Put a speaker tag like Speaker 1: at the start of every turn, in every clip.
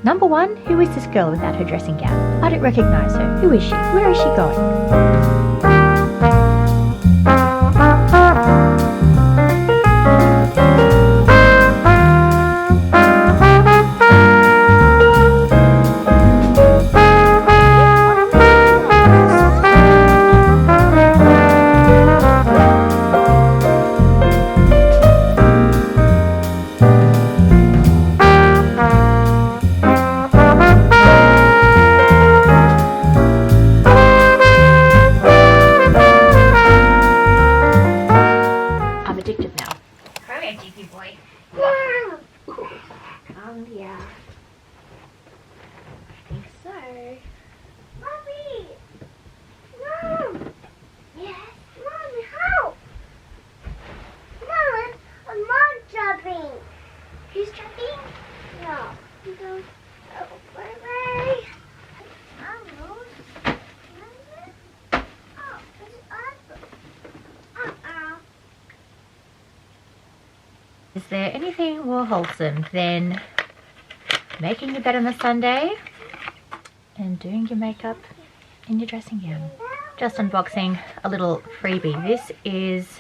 Speaker 1: Number one, who is this girl without her dressing gown? I don't recognise her. Who is she? Where is she going? Is there anything more wholesome than making your bed on a Sunday and doing your makeup in your dressing gown? Just unboxing a little freebie. This is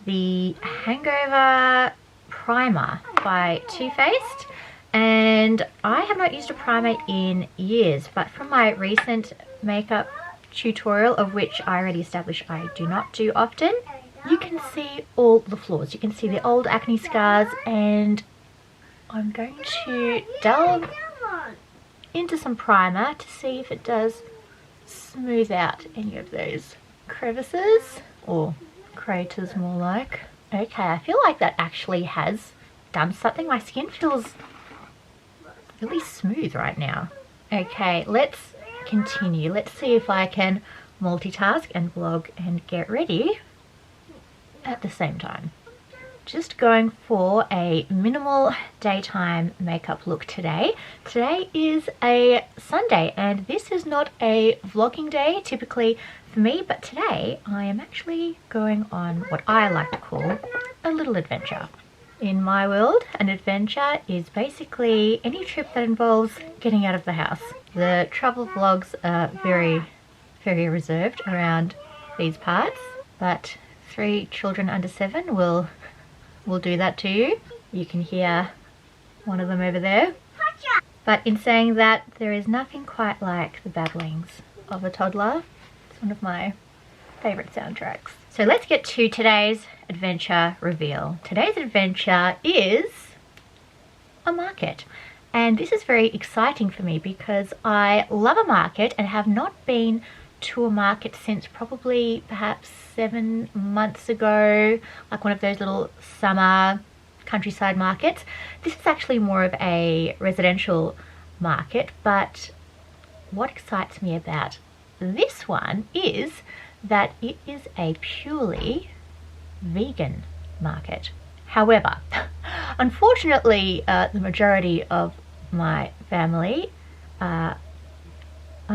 Speaker 1: the Hangover primer by Too Faced, and I have not used a primer in years, but from my recent makeup tutorial, of which I already established I do not do often, you can see all the flaws. You can see the old acne scars, and I'm going to delve into some primer to see if it does smooth out any of those crevices, or craters more like. Okay, I feel like that actually has done something. My skin feels really smooth right now. Okay, let's continue. Let's see if I can multitask and vlog and get ready at the same time. Just going for a minimal daytime makeup look today. Today is a Sunday, and this is not a vlogging day typically for me, but today I am actually going on what I like to call a little adventure. In my world, an adventure is basically any trip that involves getting out of the house. The travel vlogs are very, very reserved around these parts, but 3 children under 7 will do that to you. You can hear one of them over there. But in saying that, there is nothing quite like the babblings of a toddler. It's one of my favorite soundtracks. So let's get to today's adventure reveal. Today's adventure is a market. And this is very exciting for me because I love a market and have not been to a market since probably perhaps 7 months ago, like one of those little summer countryside markets. This is actually more of a residential market, but what excites me about this one is that it is a purely vegan market. However, unfortunately, the majority of my family are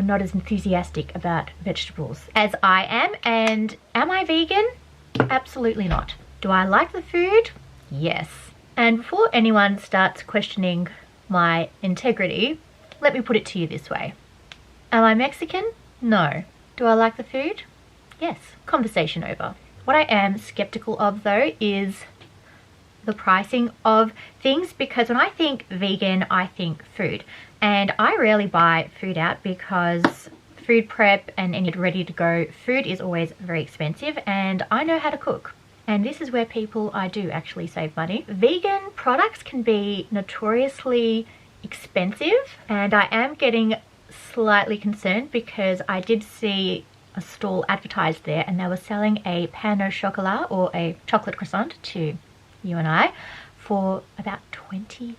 Speaker 1: not as enthusiastic about vegetables as I am. And am I vegan? Absolutely not. Do I like the food? Yes. And before anyone starts questioning my integrity, let me put it to you this way. Am I Mexican? No. Do I like the food? Yes. Conversation over. What I am skeptical of though is the pricing of things, because when I think vegan, I think food. And I rarely buy food out because food prep and any ready to go food is always very expensive, and I know how to cook. And this is where I do actually save money. Vegan products can be notoriously expensive, and I am getting slightly concerned because I did see a stall advertised there and they were selling a pain au chocolat, or a chocolate croissant to you and I, for about $20.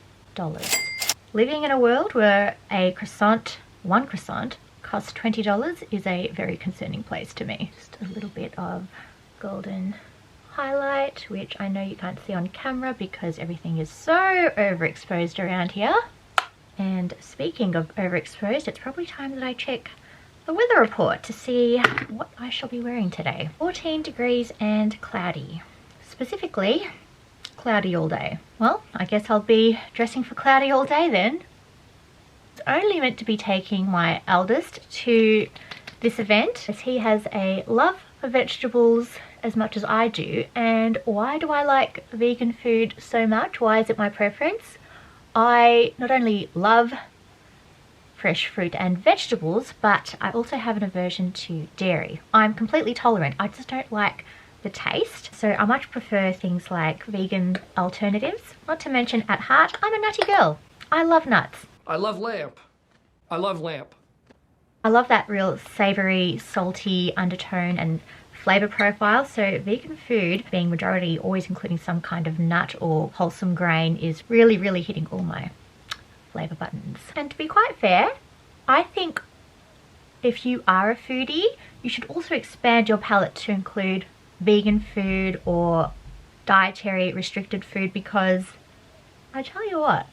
Speaker 1: Living in a world where one croissant costs $20 is a very concerning place to me. Just a little bit of golden highlight, which I know you can't see on camera because everything is so overexposed around here. And speaking of overexposed, it's probably time that I check the weather report to see what I shall be wearing today. 14 degrees and cloudy. Specifically, cloudy all day. Well, I guess I'll be dressing for cloudy all day then. only meant to be taking my eldest to this event as he has a love for vegetables as much as I do. And why do I like vegan food so much? Why is it my preference? I not only love fresh fruit and vegetables, but I also have an aversion to dairy. I'm completely tolerant. I just don't like the taste, so I much prefer things like vegan alternatives. Not to mention, at heart, I'm a nutty girl. I love nuts.
Speaker 2: I love lamb. I love lamb.
Speaker 1: I love that real savory, salty undertone and flavor profile, so vegan food, being majority always including some kind of nut or wholesome grain, is really hitting all my flavor buttons. And to be quite fair, I think if you are a foodie, you should also expand your palette to include vegan food or dietary restricted food, because I tell you what,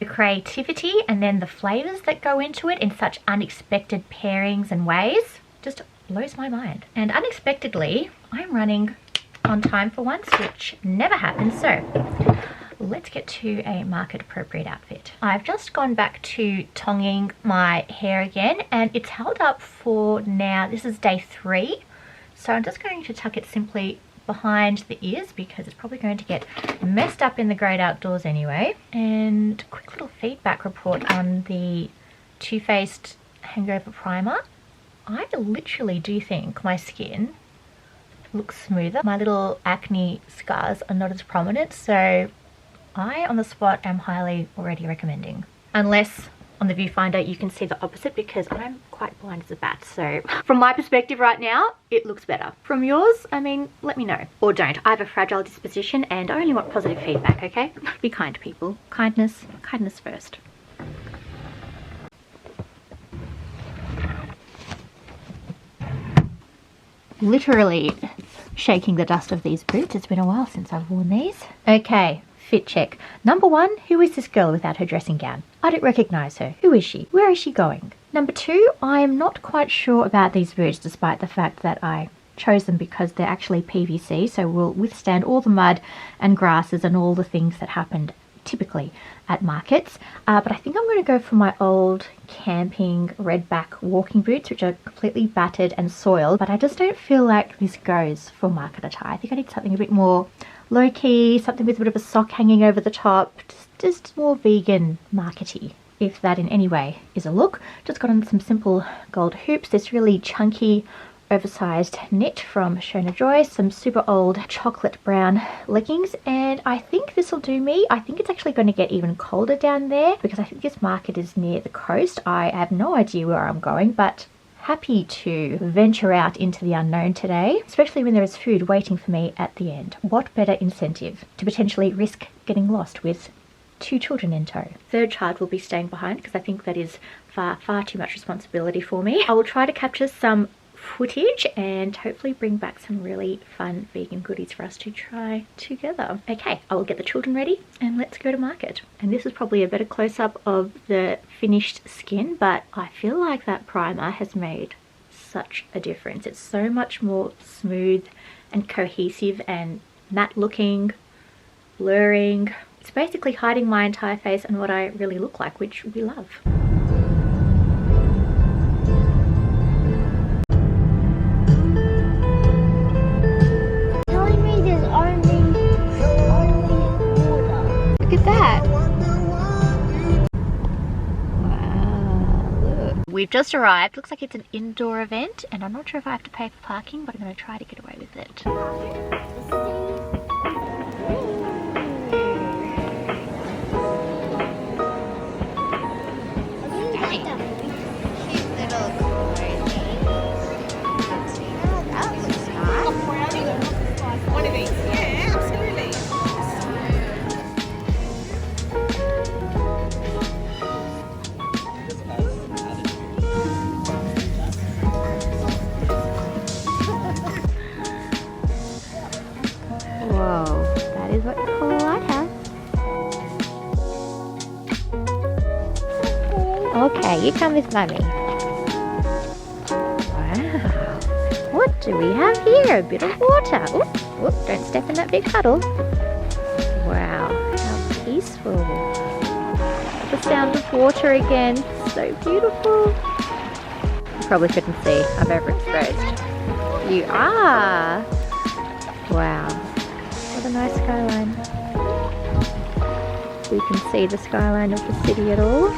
Speaker 1: the creativity and then the flavors that go into it in such unexpected pairings and ways just blows my mind. And unexpectedly, I'm running on time for once, which never happens. So let's get to a market appropriate outfit. I've just gone back to tonging my hair again, and it's held up for now. This is day 3. So I'm just going to tuck it simply behind the ears because it's probably going to get messed up in the great outdoors anyway. And quick little feedback report on the Too Faced Hangover primer. I literally do think my skin looks smoother. My little acne scars are not as prominent, so I on the spot am highly already recommending. Unless on the viewfinder you can see the opposite, because I'm quite blind as a bat. So from my perspective right now, it looks better. From yours, I mean, let me know. Or don't. I have a fragile disposition and I only want positive feedback, okay? Be kind, people. Kindness first. Literally shaking the dust of these boots. It's been a while since I've worn these. Okay. Fit check. Number 1, who is this girl without her dressing gown? I don't recognize her. Who is she? Where is she going? Number 2, I am not quite sure about these boots, despite the fact that I chose them because they're actually PVC, so will withstand all the mud and grasses and all the things that happened typically at markets. But I think I'm going to go for my old camping redback walking boots, which are completely battered and soiled, but I just don't feel like this goes for market attire. I think I need something a bit more low-key, something with a bit of a sock hanging over the top, just more vegan markety, if that in any way is a look. Just got on some simple gold hoops, this really chunky oversized knit from Shona Joy, some super old chocolate brown leggings, and I think this will do me. I think it's actually going to get even colder down there because I think this market is near the coast. I have no idea where I'm going, but happy to venture out into the unknown today, especially when there is food waiting for me at the end. What better incentive to potentially risk getting lost with 2 children in tow? Third child will be staying behind because I think that is far too much responsibility for me. I will try to capture some footage and hopefully bring back some really fun vegan goodies for us to try together. Okay, I will get the children ready and let's go to market. And this is probably a better close-up of the finished skin, but I feel like that primer has made such a difference. It's so much more smooth and cohesive and matte looking, blurring. It's basically hiding my entire face and what I really look like, which we love. Look at that. Wow, look. We've just arrived. Looks like it's an indoor event, and I'm not sure if I have to pay for parking, but I'm going to try to get away with it. Okay, you come with Mummy. Wow. What do we have here? A bit of water. Oop, oop, don't step in that big puddle. Wow, how peaceful. the sound of water again. So beautiful. You probably couldn't see. I'm overexposed. You are. Wow. What a nice skyline. You can see the skyline of the city at all.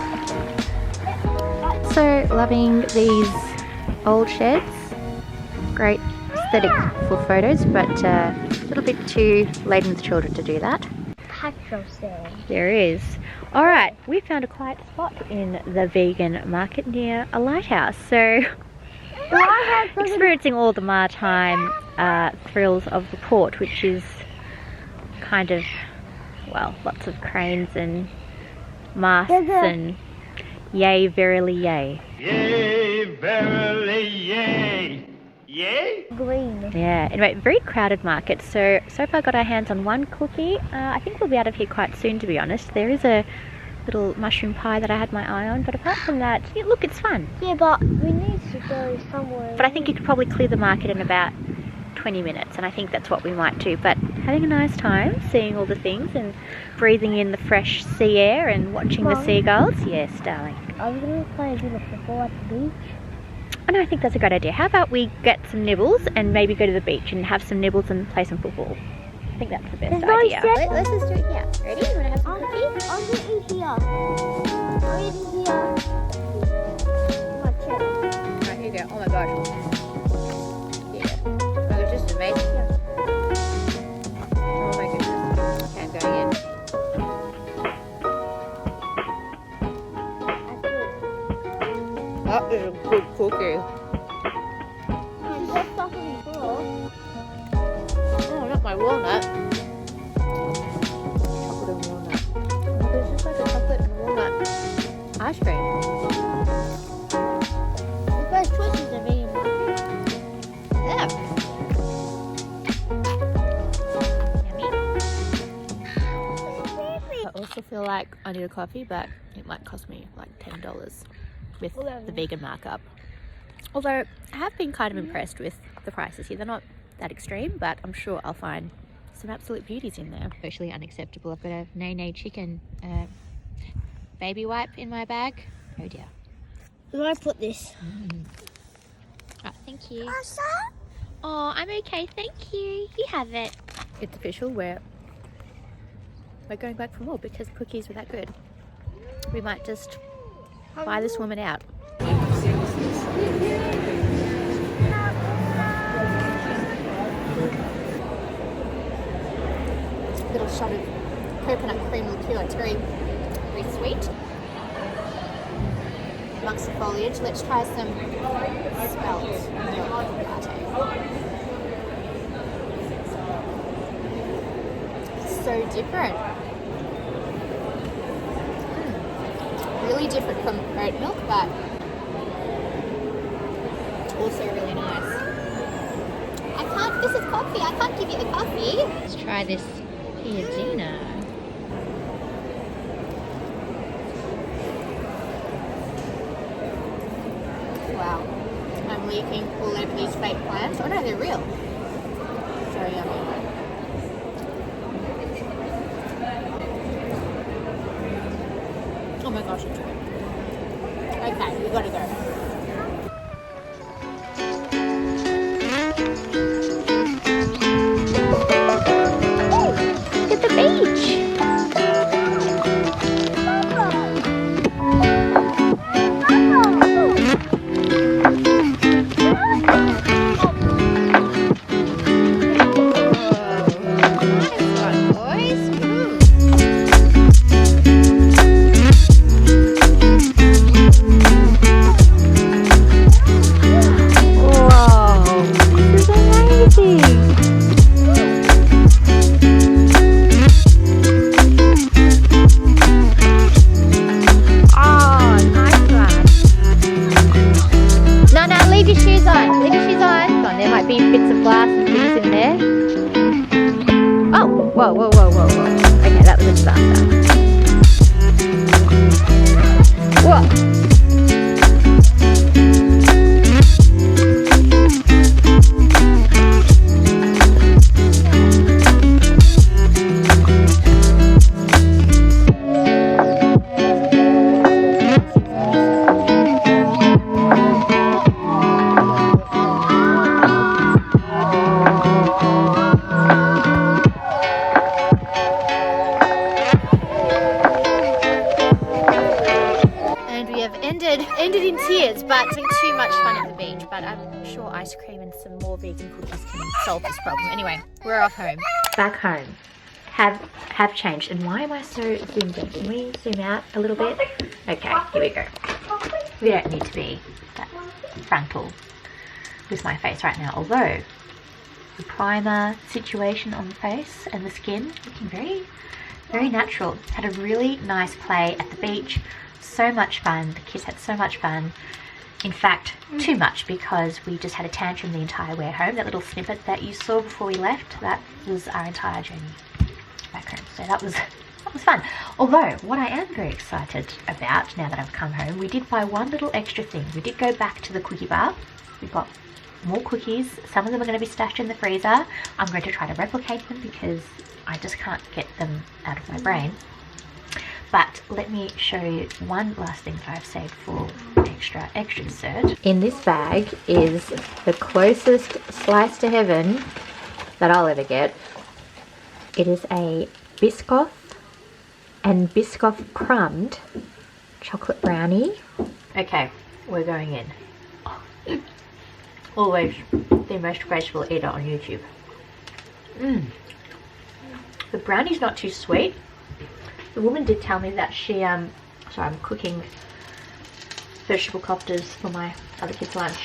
Speaker 1: So loving these old sheds. Great aesthetic for photos, but a little bit too laden with children to do that.
Speaker 3: Petrol station.
Speaker 1: There is. Alright, we found a quiet spot in the vegan market near a lighthouse. So, experiencing all the maritime thrills of the port, which is kind of, well, lots of cranes and masts and yay, verily yay.
Speaker 4: Yay, verily yay. Yay?
Speaker 3: Green.
Speaker 1: Yeah, anyway, very crowded market. So far got our hands on one cookie. I think we'll be out of here quite soon, to be honest. There is a little mushroom pie that I had my eye on, but apart from that, yeah, look, it's fun.
Speaker 3: Yeah, but we need to go somewhere.
Speaker 1: But I think you could probably clear the market in about 20 minutes, and I think that's what we might do. But having a nice time, seeing all the things and breathing in the fresh sea air and watching the seagulls. Yes, darling.
Speaker 3: I'm going to play a bit of football at the beach.
Speaker 1: Oh no, I think that's a great idea. How about we get some nibbles and maybe go to the beach and have some nibbles and play some football? I think that's the best idea. Let's just do it here. Ready? You want to have some cookies?
Speaker 3: I'm going to eat here. I'm eating here.
Speaker 1: Alright, here you go. Oh my gosh. Yeah. That was just amazing. Oh my goodness. Okay, I'm going in. That is a good cookie. Oh, not my walnut. Chocolate and walnut. Oh, there's just like a chocolate and walnut ice cream.
Speaker 3: The first choice is a vegan market.
Speaker 1: Yeah. Yummy. I also feel like I need a coffee, but it might cost me like $10 with the vegan markup. Although I have been kind of impressed with the prices here. They're not that extreme, but I'm sure I'll find some absolute beauties in there. Socially unacceptable. I've got a nay chicken baby wipe in my bag. Oh dear.
Speaker 3: Where do I put this?
Speaker 1: Oh, thank you. Oh, I'm okay, thank you. You have it. It's official. We're going back for more because cookies were that good. We might just buy this woman out. Little shot of coconut cream liqueur. It's very, very sweet. Amongst the foliage, let's try some spelt milk latte. It's so different. Really different from oat milk, but also really nice. This is coffee. I can't give you the coffee. Let's try this piadina. Wow. I'm leaking all over these fake plants. Oh no, they're real. So yummy. Oh my gosh, it's good. Okay, we gotta go. Look at the beach. ended in tears, but it's been too much fun at the beach. But I'm sure ice cream and some more vegan cookies can solve this problem. Anyway, we're off home. Back home. Have changed. And why am I so zoomed in? Can we zoom out a little bit? Okay, here we go. We don't need to be that frontal with my face right now, although the primer situation on the face and the skin looking very natural. Had a really nice play at the beach. So much fun. The kids had so much fun. In fact, too much, because we just had a tantrum the entire way home. That little snippet that you saw before we left, that was our entire journey back home. So that was fun. Although, what I am very excited about now that I've come home, we did buy one little extra thing. We did go back to the cookie bar. We've got more cookies. Some of them are going to be stashed in the freezer. I'm going to try to replicate them because I just can't get them out of my brain. But let me show you one last thing that I've saved for extra dessert. In this bag is the closest slice to heaven that I'll ever get. It is a Biscoff and Biscoff crumbed chocolate brownie. Okay, we're going in. Always the most graceful eater on YouTube. The brownie's not too sweet. The woman did tell me that she, sorry, I'm cooking vegetable koftas for my other kids' lunch.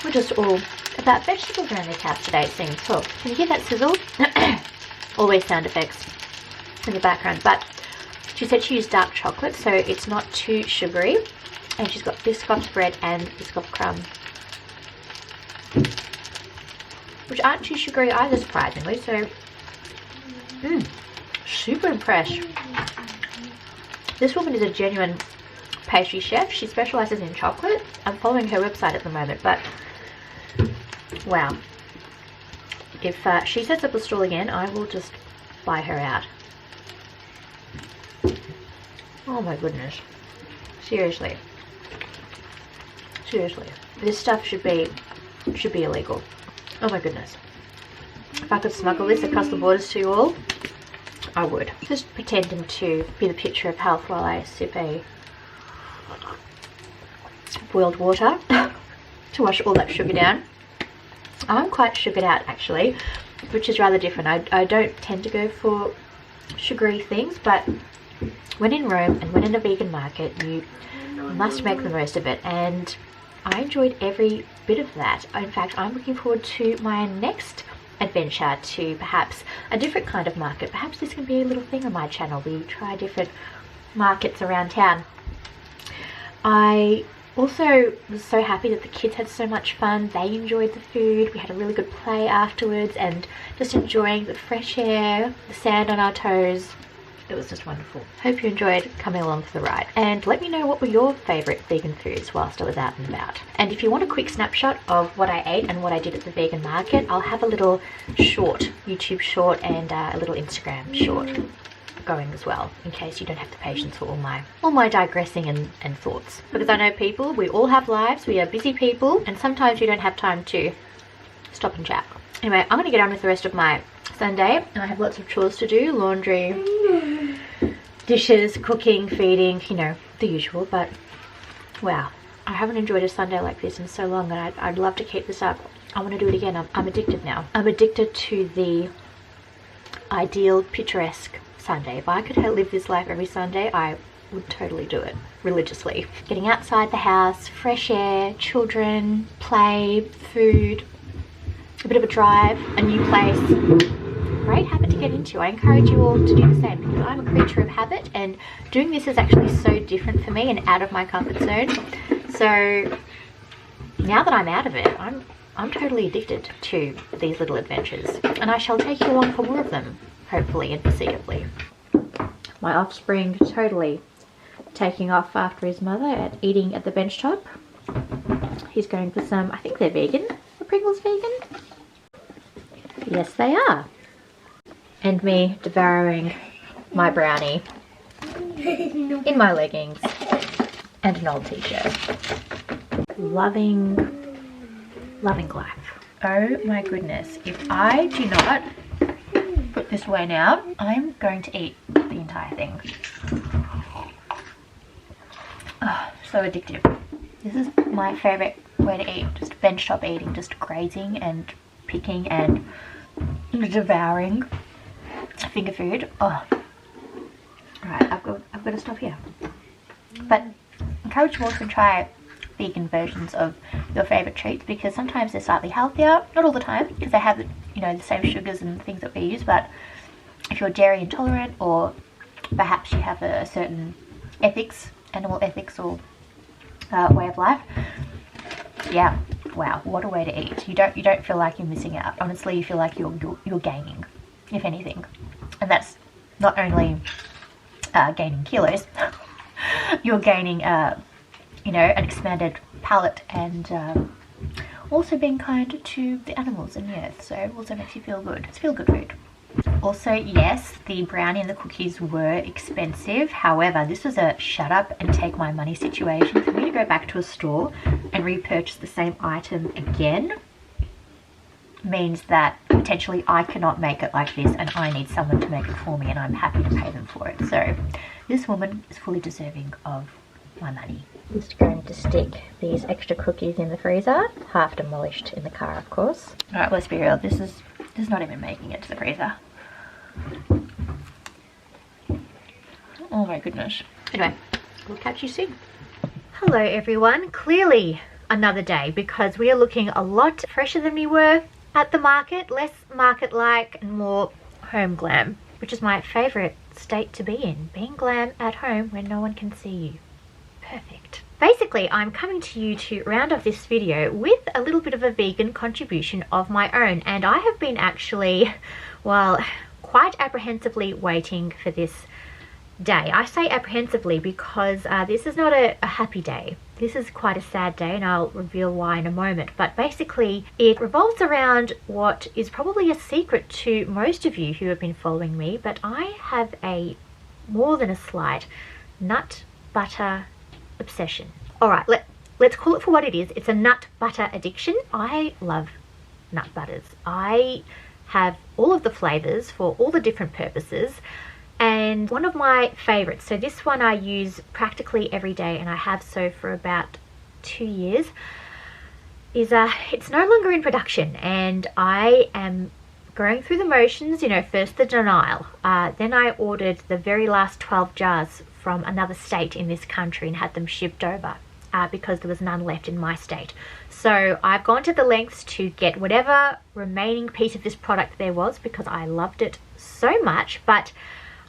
Speaker 1: We're just all about vegetables around the house today, it seems. Oh, can you hear that sizzle? Always sound effects in the background. But she said she used dark chocolate, so it's not too sugary. And she's got Biscoff bread and Biscoff crumb, which aren't too sugary either, surprisingly. So, super impressed. This woman is a genuine pastry chef. She specializes in chocolate. I'm following her website at the moment, but wow. If she sets up a stall again, I will just buy her out. Oh my goodness. Seriously. Seriously. This stuff should be illegal. Oh my goodness. If I could smuggle this across the borders to you all, I would. Just pretending to be the picture of health while I sip a boiled water to wash all that sugar down. I'm quite sugared out actually, which is rather different. I don't tend to go for sugary things, but when in Rome and when in a vegan market, you must make the most of it, and I enjoyed every bit of that. In fact, I'm looking forward to my next adventure to perhaps a different kind of market. Perhaps this can be a little thing on my channel. We try different markets around town. I also was so happy that the kids had so much fun. They enjoyed the food. We had a really good play afterwards and just enjoying the fresh air, the sand on our toes. It was just wonderful. Hope you enjoyed coming along for the ride. And let me know what were your favourite vegan foods whilst I was out and about. And if you want a quick snapshot of what I ate and what I did at the vegan market, I'll have a little short, YouTube short, and a little Instagram short going as well, in case you don't have the patience for all my digressing and thoughts. Because I know people, we all have lives, we are busy people, and sometimes you don't have time to stop and chat. Anyway, I'm going to get on with the rest of my Sunday, and I have lots of chores to do. Laundry, dishes, cooking, feeding, you know, the usual. But wow, I haven't enjoyed a Sunday like this in so long, and I'd love to keep this up. I want to do it again. I'm addicted now. I'm addicted to the ideal picturesque Sunday. If I could live this life every Sunday, I would totally do it religiously. Getting outside the house, fresh air, children, play, food, a bit of a drive, a new place. Great habit to get into. I encourage you all to do the same, because I'm a creature of habit, and doing this is actually so different for me and out of my comfort zone. So now that I'm out of it, I'm totally addicted to these little adventures, and I shall take you along for more of them, hopefully and foreseeably. My offspring totally taking off after his mother at eating at the bench top. He's going for some, I think they're vegan. Are Pringles vegan? Yes, they are. And me devouring my brownie in my leggings and an old t-shirt. Loving life. Oh my goodness. If I do not put this away now, I'm going to eat the entire thing. Oh, so addictive. This is my favourite way to eat. Just bench top eating, just grazing and picking and devouring finger food. Oh. Alright, I've got to stop here. But encourage you all to try vegan versions of your favourite treats, because sometimes they're slightly healthier. Not all the time, because they have, you know, the same sugars and things that we use. But if you're dairy intolerant, or perhaps you have a certain ethics, animal ethics or way of life, yeah, wow, what a way to eat. You don't feel like you're missing out. Honestly, you feel like you're gaining, if anything. And that's not only gaining kilos, you're gaining you know, an expanded palate, and also being kind to the animals and the earth. So it also makes you feel good. It's feel good food. Also, yes, the brownie and the cookies were expensive. However, this was a shut up and take my money situation. For me to go back to a store and repurchase the same item again means that potentially I cannot make it like this, and I need someone to make it for me, and I'm happy to pay them for it. So this woman is fully deserving of my money. Just going to stick these extra cookies in the freezer, half demolished in the car, of course. Alright, let's be real, this is not even making it to the freezer. Oh my goodness. Anyway, we'll catch you soon. Hello everyone. Clearly another day, because we are looking a lot fresher than we were at the market, less market-like and more home glam, which is my favourite state to be in, being glam at home when no one can see you. Perfect. Basically, I'm coming to you to round off this video with a little bit of a vegan contribution of my own, and I have been actually, well, quite apprehensively waiting for this day. I say apprehensively because this is not a happy day. This is quite a sad day, and I'll reveal why in a moment. But basically, it revolves around what is probably a secret to most of you who have been following me, but I have a more than a slight nut butter obsession. Alright, let's call it for what it is. It's a nut butter addiction. I love nut butters. I have all of the flavours for all the different purposes, and one of my favourites, so this one I use practically every day, and I have so for about 2 years, is it's no longer in production, and I am going through the motions. You know, first the denial, then I ordered the very last 12 jars from another state in this country and had them shipped over because there was none left in my state. So I've gone to the lengths to get whatever remaining piece of this product there was, because I loved it so much. But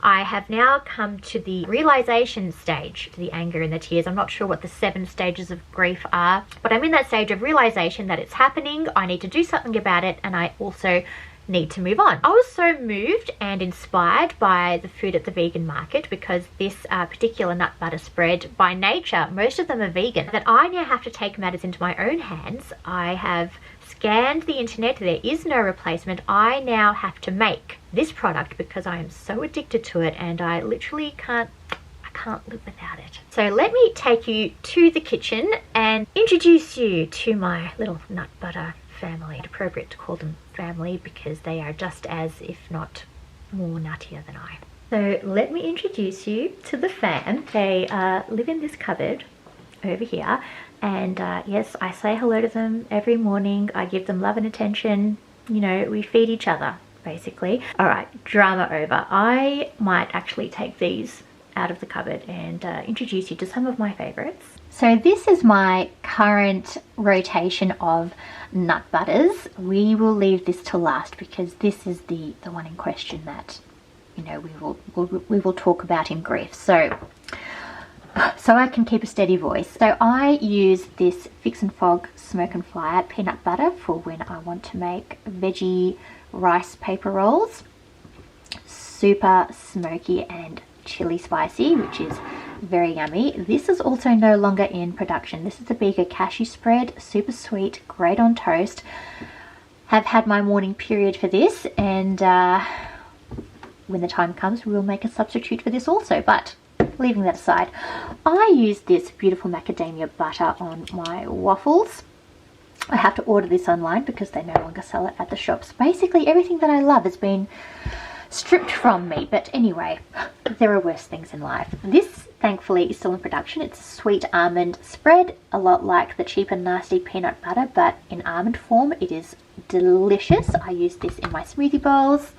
Speaker 1: I have now come to the realization stage, to the anger and the tears. I'm not sure what the 7 stages of grief are, but I'm in that stage of realization that it's happening. I need to do something about it, and I also need to move on. I was so moved and inspired by the food at the vegan market, because this particular nut butter spread, by nature, most of them are vegan, that I now have to take matters into my own hands. I have scanned the internet. There is no replacement. I now have to make this product because I am so addicted to it, and I literally can't live without it. So let me take you to the kitchen and introduce you to my little nut butter family. It's appropriate to call them family because they are just as, if not more, nuttier than I. So let me introduce you to the fam. They live in this cupboard over here, and yes, I say hello to them every morning. I give them love and attention. You know, we feed each other basically. All right, drama over. I might actually take these out of the cupboard and introduce you to some of my favorites. So this is my current rotation of nut butters. We will leave this to last because this is the one in question that, you know, we will talk about in brief. So I can keep a steady voice. So I use this Fix and Fog Smoke and Fire peanut butter for when I want to make veggie rice paper rolls. Super smoky and chili spicy, which is very yummy. This is also no longer in production. This is the Bega cashew spread, super sweet, great on toast. Have had my morning period for this, and when the time comes we will make a substitute for this also. But leaving that aside, I use this beautiful macadamia butter on my waffles. I have to order this online because they no longer sell it at the shops. Basically everything that I love has been stripped from me, but anyway, there are worse things in life. This thankfully is still in production. It's a sweet almond spread, a lot like the cheap and nasty peanut butter, but in almond form. It is delicious. I use this in my smoothie bowls.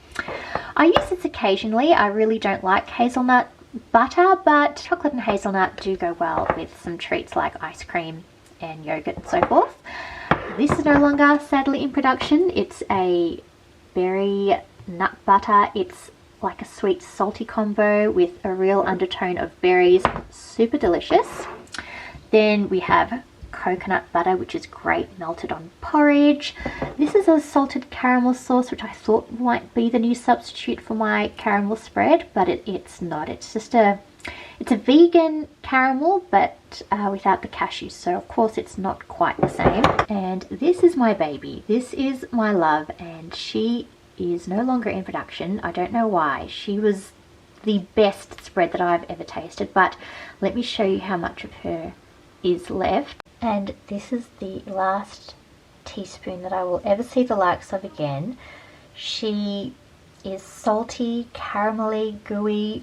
Speaker 1: I use this occasionally. I really don't like hazelnut butter, but chocolate and hazelnut do go well with some treats like ice cream and yogurt and so forth. This is no longer sadly in production. It's a berry nut butter. It's like a sweet salty combo with a real undertone of berries. Super delicious. Then we have coconut butter, which is great melted on porridge. This is a salted caramel sauce, which I thought might be the new substitute for my caramel spread, but it's not. It's just it's a vegan caramel, but without the cashews, so of course it's not quite the same. And this is my baby. This is my love, and she is no longer in production. I don't know why. She was the best spread that I've ever tasted, but let me show you how much of her is left. And this is the last teaspoon that I will ever see the likes of again. She is salty, caramelly, gooey.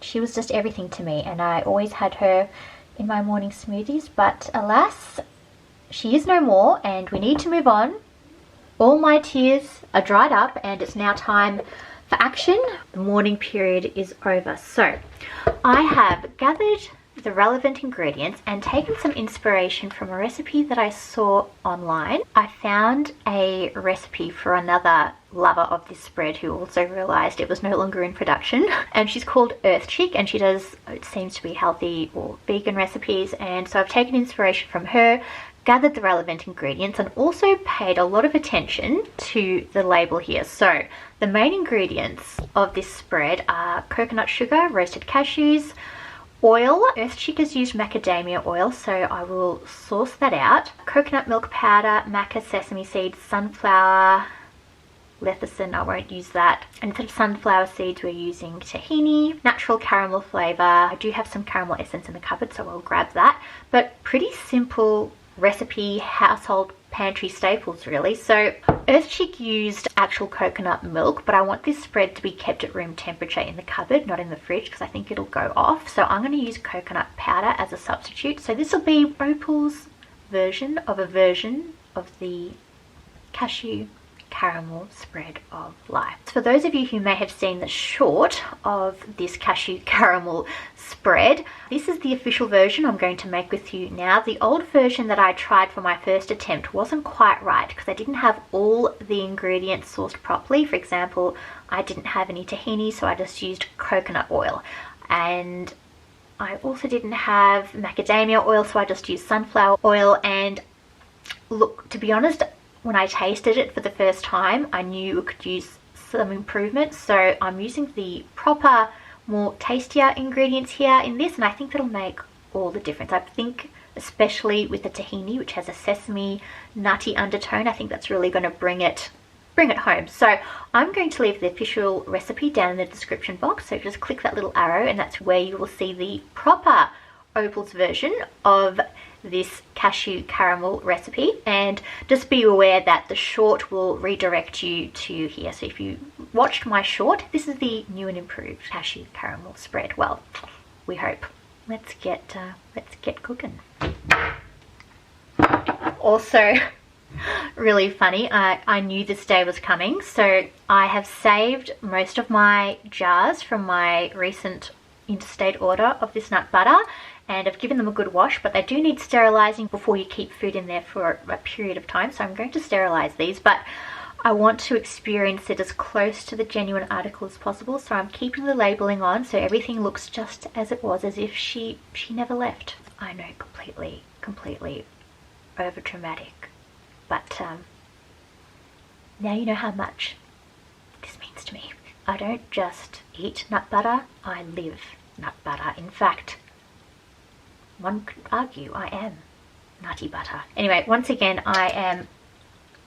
Speaker 1: She was just everything to me, and I always had her in my morning smoothies, but alas, she is no more, and we need to move on. All my tears are dried up, and it's now time for action. The mourning period is over. So I have gathered the relevant ingredients and taken some inspiration from a recipe that I saw online. I found a recipe for another lover of this spread who also realized it was no longer in production, and she's called Earthchick, and she does, it seems to be healthy or vegan recipes, and so I've taken inspiration from her, gathered the relevant ingredients, and also paid a lot of attention to the label here. So the main ingredients of this spread are coconut sugar, roasted cashews, oil. Earthchick has used macadamia oil, so I will source that out. Coconut milk powder, maca sesame seeds, sunflower, lecithin, I won't use that. And instead of sunflower seeds, we're using tahini, natural caramel flavour. I do have some caramel essence in the cupboard, so I'll grab that. But pretty simple recipe, household pantry staples really. So Earthchick used actual coconut milk, but I want this spread to be kept at room temperature in the cupboard, not in the fridge, because I think it'll go off. So I'm going to use coconut powder as a substitute. So this will be Opal's version of the cashew caramel spread of life. For those of you who may have seen the short of this cashew caramel spread, this is the official version I'm going to make with you now. The old version that I tried for my first attempt wasn't quite right because I didn't have all the ingredients sourced properly. For example, I didn't have any tahini, so I just used coconut oil, and I also didn't have macadamia oil, so I just used sunflower oil. And look, to be honest, when I tasted it for the first time, I knew it could use some improvements. So I'm using the proper, more tastier ingredients here in this, and I think that'll make all the difference. I think especially with the tahini, which has a sesame nutty undertone, I think that's really going to bring it home. So I'm going to leave the official recipe down in the description box, so just click that little arrow and that's where you will see the proper Opal's version of this cashew caramel recipe. And just be aware that the short will redirect you to here. So if you watched my short, this is the new and improved cashew caramel spread. Well, we hope. Let's get cooking. Also, really funny, I knew this day was coming, so I have saved most of my jars from my recent interstate order of this nut butter, and I've given them a good wash, but they do need sterilizing before you keep food in there for a period of time, so I'm going to sterilize these. But I want to experience it as close to the genuine article as possible, so I'm keeping the labeling on so everything looks just as it was, as if she never left. I know, completely over dramatic, but now you know how much this means to me. I don't just eat nut butter, I live nut butter. In fact, one could argue I am nutty butter. Anyway, once again, I am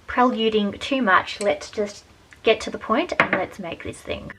Speaker 1: preluding too much. Let's just get to the point and let's make this thing.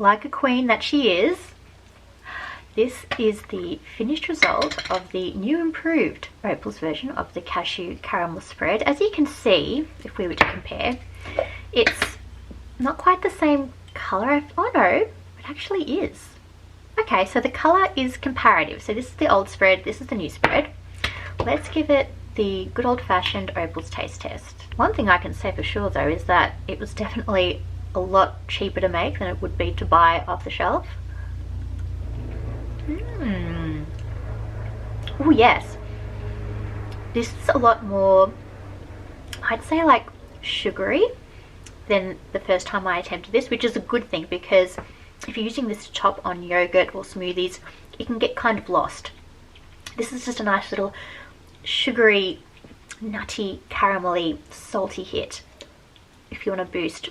Speaker 1: like a queen that she is, this is the finished result of the new improved Opal's version of the cashew caramel spread. As you can see, if we were to compare, it's not quite the same colour. Oh no, it actually is. Okay, so the colour is comparative. So this is the old spread, this is the new spread. Let's give it the good old-fashioned Opal's taste test. One thing I can say for sure though is that it was definitely a lot cheaper to make than it would be to buy off the shelf. Oh yes, this is a lot more, I'd say, like sugary than the first time I attempted this, which is a good thing, because if you're using this to top on yogurt or smoothies, it can get kind of lost. This is just a nice little sugary, nutty, caramelly, salty hit if you want to boost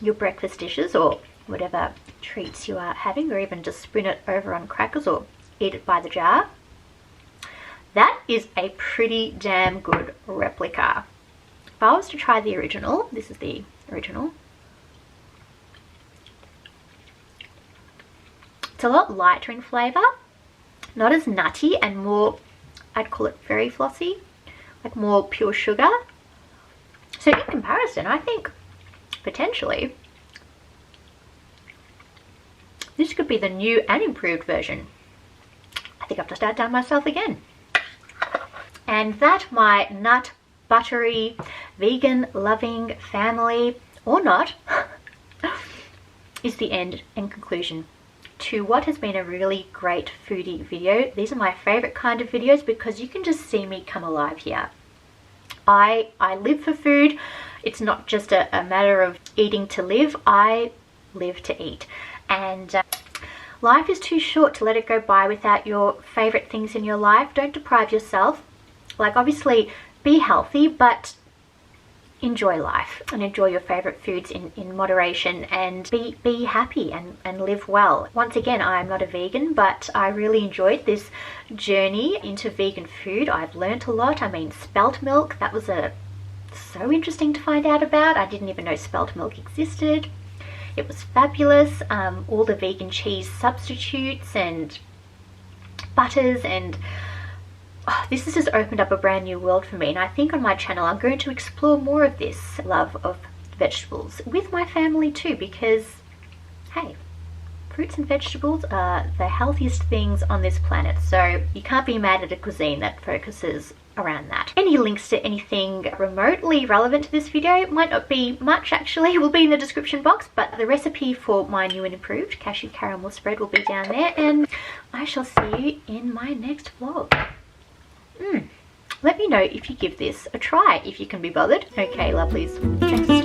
Speaker 1: your breakfast dishes or whatever treats you are having, or even just spoon it over on crackers or eat it by the jar. That is a pretty damn good replica. If I was to try the original, this is the original, it's a lot lighter in flavour, not as nutty, and more, I'd call it very flossy, like more pure sugar. So in comparison, I think potentially this could be the new and improved version. I think I've just outdone myself again. And that, my nut buttery, vegan loving family, or not, is the end and conclusion to what has been a really great foodie video. These are my favorite kind of videos because you can just see me come alive here. I live for food. It's not just a matter of eating to live. I live to eat. And life is too short to let it go by without your favorite things in your life. Don't deprive yourself. Like, obviously be healthy, but enjoy life and enjoy your favorite foods in moderation, and be happy and live well. Once again, I'm not a vegan, but I really enjoyed this journey into vegan food. I've learnt a lot. I mean, spelt milk, that was so interesting to find out about. I didn't even know spelt milk existed. It was fabulous. All the vegan cheese substitutes and butters, and this has just opened up a brand new world for me. And I think on my channel I'm going to explore more of this love of vegetables with my family too, because hey, fruits and vegetables are the healthiest things on this planet, so you can't be mad at a cuisine that focuses around that. Any links to anything remotely relevant to this video, might not be much actually, will be in the description box, but the recipe for my new and improved cashew caramel spread will be down there, and I shall see you in my next vlog. Let me know if you give this a try, if you can be bothered. Okay, lovelies. Thanks.